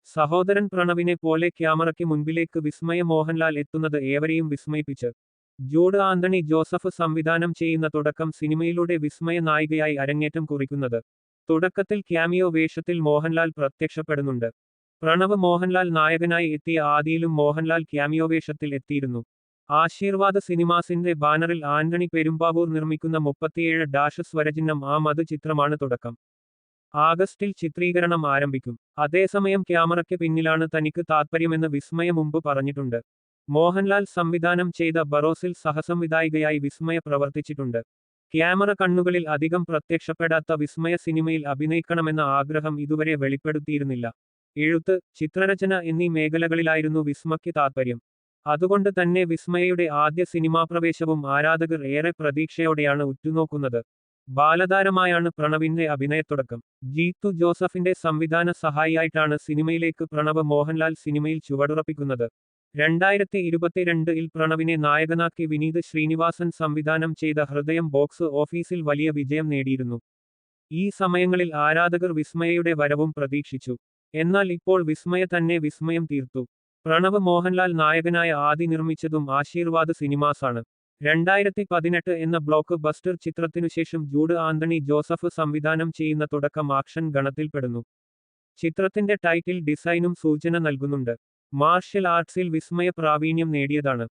സഹോദരൻ പ്രണവിനെ പോലെ ക്യാമറയ്ക്ക് മുൻപിലേക്ക് വിസ്മയ മോഹൻലാൽ എത്തുന്നത് ഏവരെയും വിസ്മയിപ്പിച്ച്. ജൂഡ് ആന്റണി ജോസഫ് സംവിധാനം ചെയ്യുന്ന തുടക്കം സിനിമയിലൂടെ വിസ്മയ നായികയായി അരങ്ങേറ്റം കുറിക്കുന്നത്. തുടക്കത്തിൽ ക്യാമിയോ വേഷത്തിൽ മോഹൻലാൽ പ്രത്യക്ഷപ്പെടുന്നുണ്ട്. പ്രണവ് മോഹൻലാൽ നായകനായി എത്തിയ ആദിയിലും മോഹൻലാൽ ക്യാമിയോ വേഷത്തിൽ എത്തിയിരുന്നു. ആശീർവാദ സിനിമാസിന്റെ ബാനറിൽ ആന്റണി പെരുമ്പാവൂർ നിർമ്മിക്കുന്ന 37 സ്വരചിഹ്നം ആ മത് ചിത്രമാണ് തുടക്കം. ആഗസ്റ്റിൽ ചിത്രീകരണം ആരംഭിക്കും. അതേസമയം ക്യാമറയ്ക്ക് പിന്നിലാണ് തനിക്ക് താത്പര്യമെന്ന് വിസ്മയ മുമ്പ് പറഞ്ഞിട്ടുണ്ട്. മോഹൻലാൽ സംവിധാനം ചെയ്ത ബറോസിൽ സഹസംവിധായികയായി വിസ്മയ പ്രവർത്തിച്ചിട്ടുണ്ട്. ക്യാമറ കണ്ണുകളിൽ അധികം പ്രത്യക്ഷപ്പെടാത്ത വിസ്മയ സിനിമയിൽ അഭിനയിക്കണമെന്ന ആഗ്രഹം ഇതുവരെ വെളിപ്പെടുത്തിയിരുന്നില്ല. എഴുത്ത്, ചിത്രരചന എന്നീ മേഖലകളിലായിരുന്നു വിസ്മയ്ക്ക് താത്പര്യം. അതുകൊണ്ട് തന്നെ വിസ്മയയുടെ ആദ്യ സിനിമാപ്രവേശവും ആരാധകർ ഏറെ പ്രതീക്ഷയോടെയാണ് ഉറ്റുനോക്കുന്നത്. ബാലതാരമായാണ് പ്രണവിന്റെ അഭിനയത്തുടക്കം. ജീത്തു ജോസഫിന്റെ സംവിധാന സഹായിയായിട്ടാണ് സിനിമയിലേക്ക് പ്രണവ് മോഹൻലാൽ സിനിമയിൽ ചുവടുറപ്പിക്കുന്നത്. 2022-ൽ പ്രണവിനെ നായകനാക്കി വിനീത് ശ്രീനിവാസൻ സംവിധാനം ചെയ്ത ഹൃദയം ബോക്സ് ഓഫീസിൽ വലിയ വിജയം നേടിയിരുന്നു. ഈ സമയങ്ങളിൽ ആരാധകർ വിസ്മയയുടെ വരവും പ്രതീക്ഷിച്ചു. എന്നാൽ ഇപ്പോൾ വിസ്മയ തന്നെ വിസ്മയം തീർത്തു. പ്രണവ് മോഹൻലാൽ നായകനായ ആദി നിർമ്മിച്ചതും ആശീർവാദ് സിനിമാസാണ്. 2018 എന്ന ബ്ലോക്ക് ബസ്റ്റർ ചിത്രത്തിനുശേഷം ജൂഡ് ആന്റണി ജോസഫ് സംവിധാനം ചെയ്യുന്ന തുടക്കം ആക്ഷൻ ഗണത്തിൽപ്പെടുന്നു. ചിത്രത്തിന്റെ ടൈറ്റിൽ ഡിസൈനും സൂചന നൽകുന്നുണ്ട്. മാർഷ്യൽ ആർട്സിൽ വിസ്മയ പ്രാവീണ്യം നേടിയതാണ്.